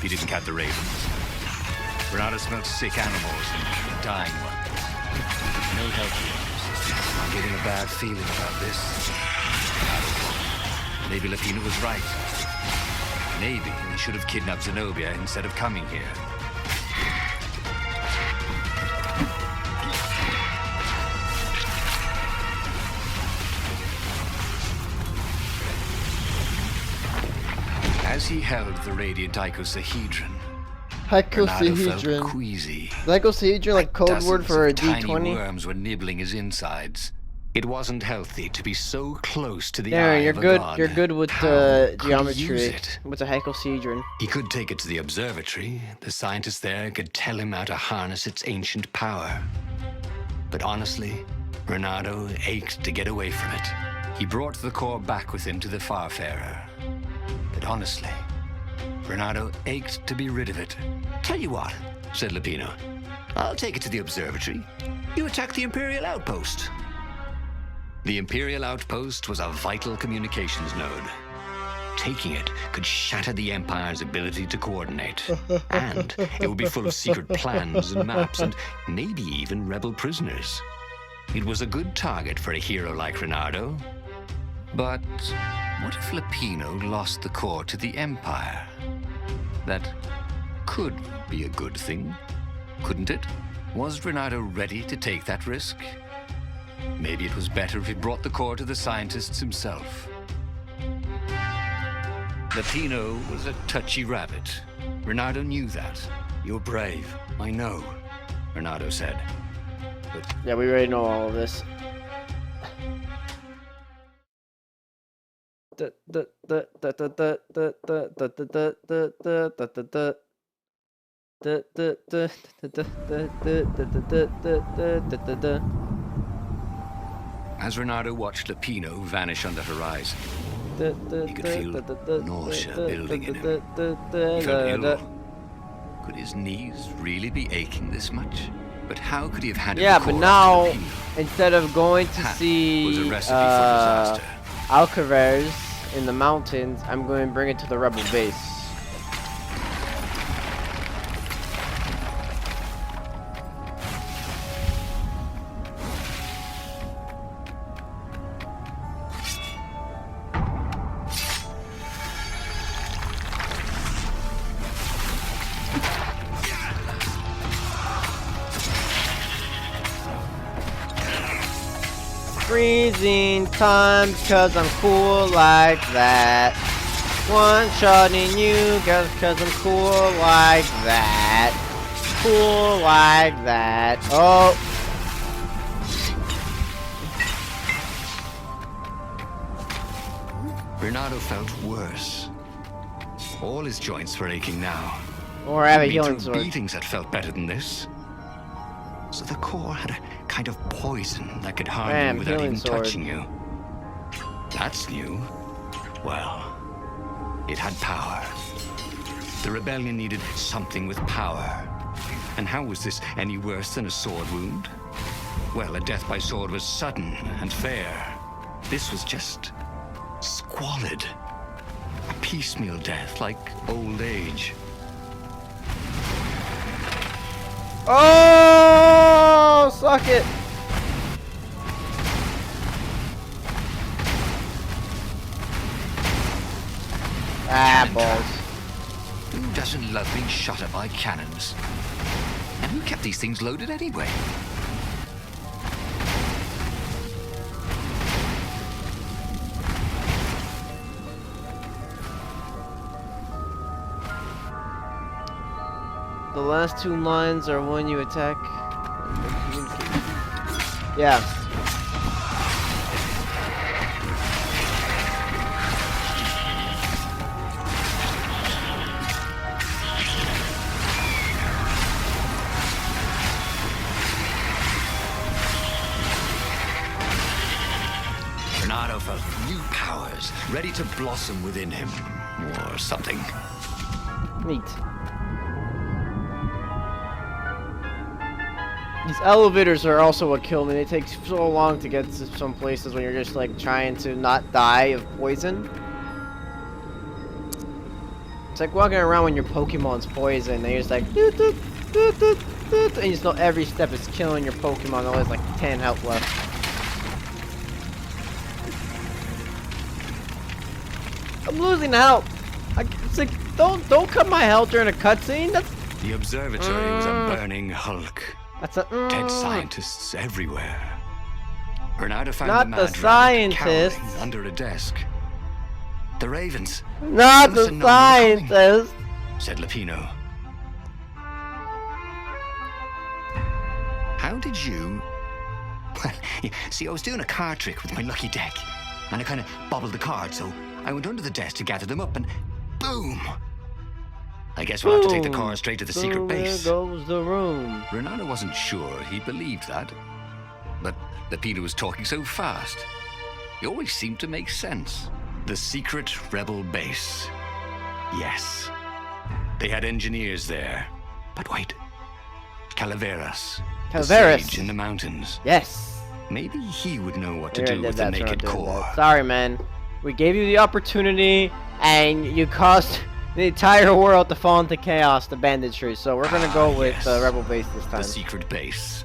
he didn't count the ravens. Renato smelled sick animals and dying ones. No help here. I'm getting a bad feeling about this. Maybe Lapino was right. Maybe he should have kidnapped Zenobia instead of coming here. As he held the radiant icosahedron, Renato felt queasy. Icosahedron, like code word for a D20? Tiny worms were nibbling his insides. It wasn't healthy to be so close to the Yeah, eye you're of a good. god. You're good with geometry. What's a icosahedron? He could take it to the observatory. The scientists there could tell him how to harness its ancient power. But honestly, Renato ached to get away from it. He brought the core back with him to the Farfarer. But honestly, Renato ached to be rid of it. Tell you what, said Lapino. I'll take it to the observatory. You attack the Imperial outpost. The Imperial outpost was a vital communications node. Taking it could shatter the Empire's ability to coordinate. And it would be full of secret plans and maps and maybe even rebel prisoners. It was a good target for a hero like Renato. But what if Lapino lost the core to the Empire? That could be a good thing, couldn't it? Was Renato ready to take that risk? Maybe it was better if he brought the core to the scientists himself. Lapino was a touchy rabbit. Renato knew that. You're brave, I know, Renato said. But yeah, we already know all of this. as Renato watched Lapino vanish on the horizon, he could feel nausea building in him. He felt ill. Could his knees really be aching this much? But how could he have handed the core but now, to Lapino? instead of going to That see was a recipe for disaster. Alcavers in the mountains, I'm going to bring it to the rebel base. Freezing time because I'm cool like that. One-shotting you guys because I'm cool like that. Cool like that. Oh. Renato felt worse. All his joints were aching now. Or have a Been healing through sword. beatings that felt better than this. So the core had a kind of poison that could harm Bam, you without healing even sword. touching you. That's new. Well, it had power. The rebellion needed something with power. And how was this any worse than a sword wound? Well, a death by sword was sudden and fair. This was just squalid. A piecemeal death, like old age. Oh, suck it. Ah, balls. Who doesn't love being shot at by cannons? And who kept these things loaded anyway? The last two lines are when you attack. Yeah. Renato felt new powers ready to blossom within him, or something. Neat. These elevators are also what kill me. They take so long to get to some places when you're just like trying to not die of poison. It's like walking around when your Pokemon's poison, and you're just like, doot, doot, doot, doot, doot, and you just know every step is killing your Pokemon. Always like 10 health left. I'm losing health. It's like, don't cut my health during a cutscene. That's The observatory was a burning hulk. that's a Dead scientists everywhere. Bernardo found Not the the mad rabbit scientists. cowering under a desk. The ravens, not must the have known we were coming, scientist. said Lupino. How did you... Well, see, I was doing a card trick with my lucky deck, and I kind of bobbled the cards, so I went under the desk to gather them up, and boom! I guess we'll have to take the Boom. car straight to the So secret base. There goes the room. Renato wasn't sure he believed that, but Lupino was talking so fast. He always seemed to make sense. The secret rebel base. Yes. They had engineers there. But wait. Calaveras. The Calaveras. sage in the mountains. Yes. Maybe he would know what to We do already with did the that, so we're not naked doing core. that. Sorry, man. We gave you the opportunity, and you caused the entire world to fall into chaos, the banditry. So we're gonna go with yes. Rebel Base this time. The secret base.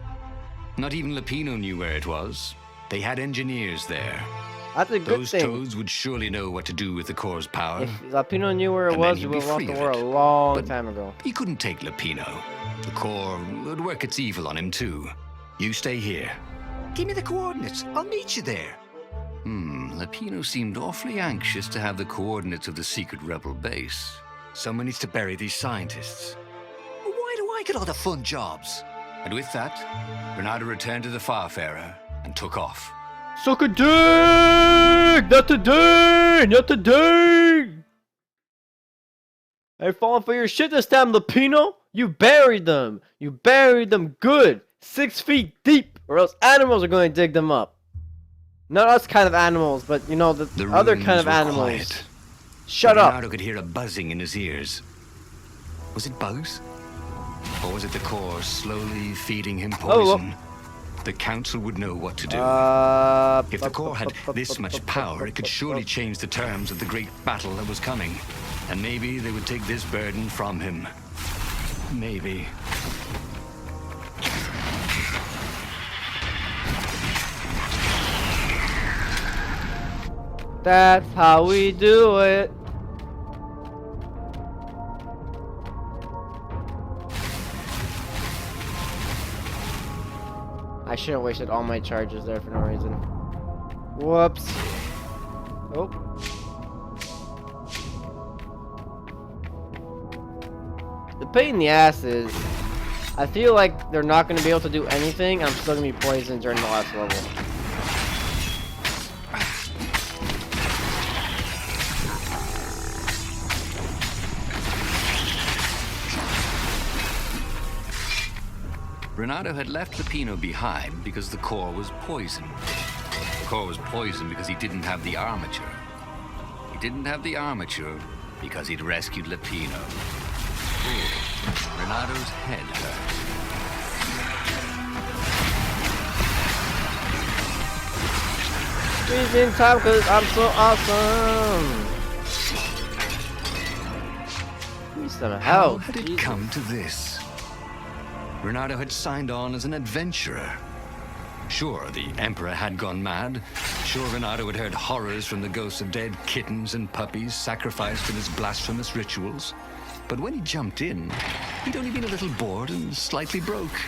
Not even Lupino knew where it was. They had engineers there. That's a good Those thing. toads would surely know what to do with the core's power. If Lapino knew where it And then was, he'd we be would have lost free the of war it. a long But time ago. He couldn't take Lupino. The core would work its evil on him too. You stay here. Give me the coordinates. I'll meet you there. Lupino seemed awfully anxious to have the coordinates of the secret rebel base. Someone needs to bury these scientists. Why do I get all the fun jobs? And with that, Bernardo returned to the Farfarer and took off. Suck a dick! Not today! Not today! I ain't falling for your shit this time, Lupino! You buried them! You buried them good! 6 feet deep! Or else animals are going to dig them up. Not us kind of animals, but you know, the other rooms kind of were animals. quiet. Shut But up! Bernardo could hear a buzzing in his ears. Was it bugs? Or was it the core slowly feeding him poison? The council would know what to do. If the core had this much power, it could surely change the terms of the great battle that was coming. And maybe they would take this burden from him. Maybe. That's how we do it. I should have wasted all my charges there for no reason. Whoops. Oh. The pain in the ass is, I feel like they're not going to be able to do anything. I'm still going to be poisoned during the last level. Renato had left Lupino behind because the core was poisoned. The core was poisoned because he didn't have the armature. He didn't have the armature because he'd rescued Lupino. Renato's head hurt. Freezing time because I'm so awesome. Need some How help. had it Jesus. come to this? Renato had signed on as an adventurer. Sure, the Emperor had gone mad. Sure, Renato had heard horrors from the ghosts of dead kittens and puppies sacrificed in his blasphemous rituals. But when he jumped in, he'd only been a little bored and slightly broke.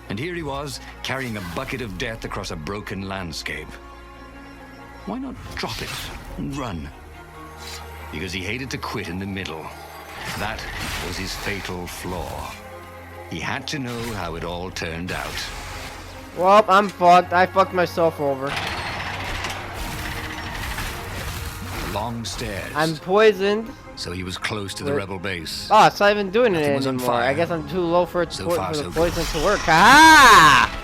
And here he was, carrying a bucket of death across a broken landscape. Why not drop it and run? Because he hated to quit in the middle. That was his fatal flaw. He had to know how it all turned out. Well, I'm fucked. I fucked myself over. Long stairs. I'm poisoned. So he was close to the rebel base. Oh, it's not even doing it Nothing was on anymore. I fire. guess I'm too low for it So for far, the so good. poison to work. Ah!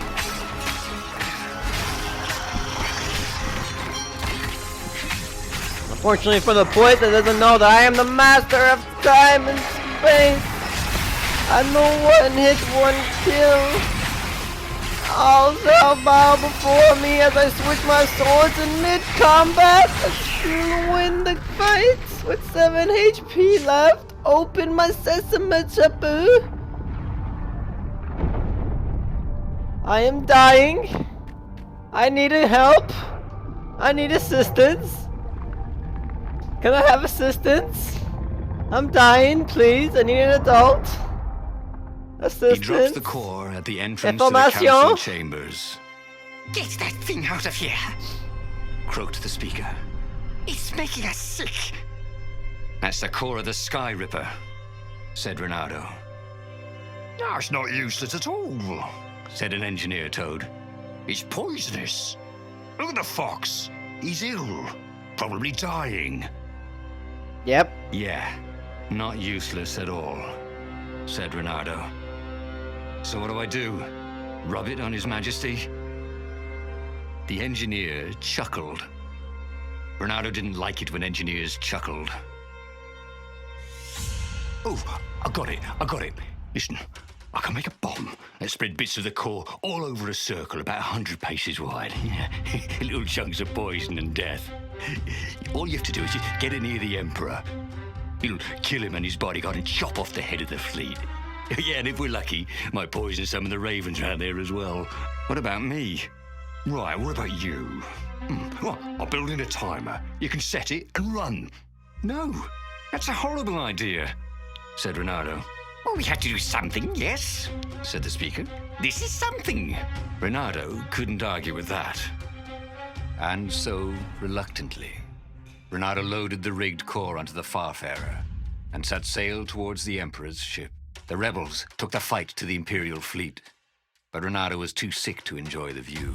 Unfortunately for the poison, doesn't know that I am the master of time and space. I know one hit, one kill. All shall bow before me as I switch my swords in mid-combat. I still win the fight with 7 HP left. Open my sesame chapu. I am dying. I need help. I need assistance. Can I have assistance? I'm dying, please. I need an adult. Assistance. He drops the core at the entrance to the council chambers. Get that thing out of here! Croaked the speaker. It's making us sick! That's the core of the Sky Ripper, said Renato. That's not useless at all, said an engineer toad. It's poisonous. Look at the fox. He's ill. Probably dying. Yep. Yeah, not useless at all, said Renato. So what do I do? Rub it on His Majesty? The engineer chuckled. Renato didn't like it when engineers chuckled. Oh, I got it. Listen, I can make a bomb and spread bits of the core all over a circle about 100 paces wide. Little chunks of poison and death. All you have to do is just get it near the Emperor. It'll kill him and his bodyguard and chop off the head of the fleet. Yeah, and if we're lucky, might poison some of the ravens around there as well. What about me? Right, what about you? Well, I'll build in a timer. You can set it and run. No, that's a horrible idea, said Renato. Well, we had to do something, yes, said the speaker. This is something. Renato couldn't argue with that. And so, reluctantly, Renato loaded the rigged core onto the Farfarer and set sail towards the Emperor's ship. The rebels took the fight to the Imperial fleet, but Renato was too sick to enjoy the view.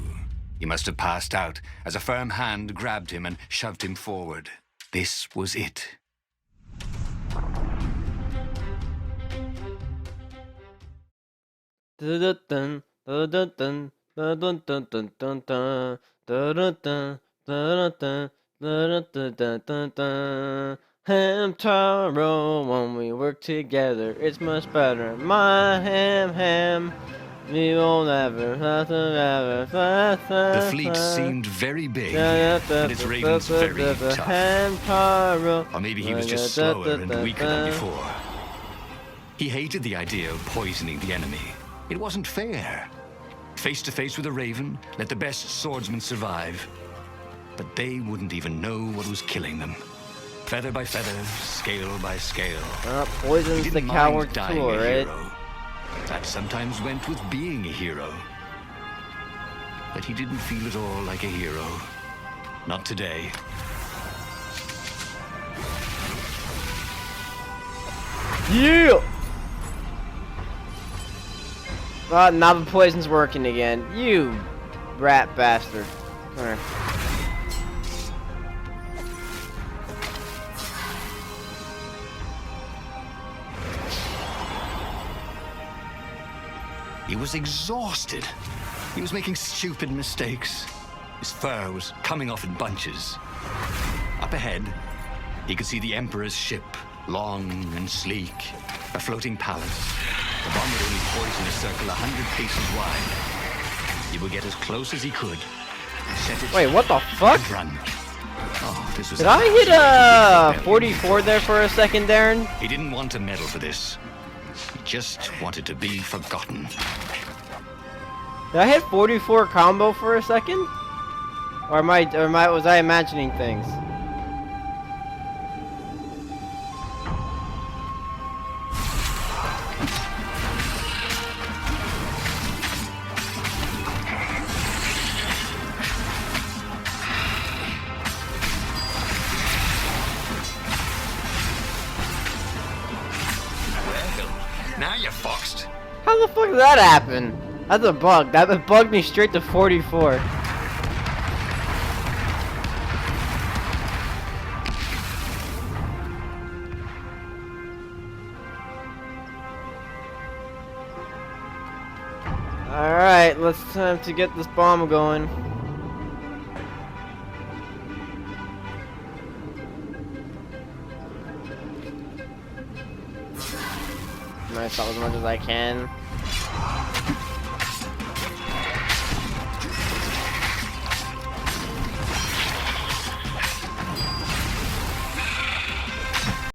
He must have passed out as a firm hand grabbed him and shoved him forward. This was it. Hamtaro, when we work together, it's much better. My ham, we will never. The fleet seemed very big, and its ravens very tough. Or maybe he was just slower and weaker than before. He hated the idea of poisoning the enemy. It wasn't fair. Face to face with a raven, let the best swordsman survive. But they wouldn't even know what was killing them. Feather by feather, scale by scale. Poison's the coward's tool, right? That sometimes went with being a hero. But he didn't feel at all like a hero. Not today. Yeah! Now the poison's working again. You rat bastard. Come here. He was exhausted. He was making stupid mistakes. His fur was coming off in bunches. Up ahead, he could see the Emperor's ship, long and sleek, a floating palace. The bomb would only poison a circle 100 paces wide. He would get as close as he could. Set it. Wait, what the fuck? And run. Oh, this was. Did I hit 44 there for a second, Darren? He didn't want to medal for this. He just wanted to be forgotten. Did I hit 44 combo for a second? Or was I imagining things? Now you're foxed. How the fuck did that happen? That's a bug. That bugged me straight to 44. Alright, let's time to get this bomb going. Nice, as much as I can.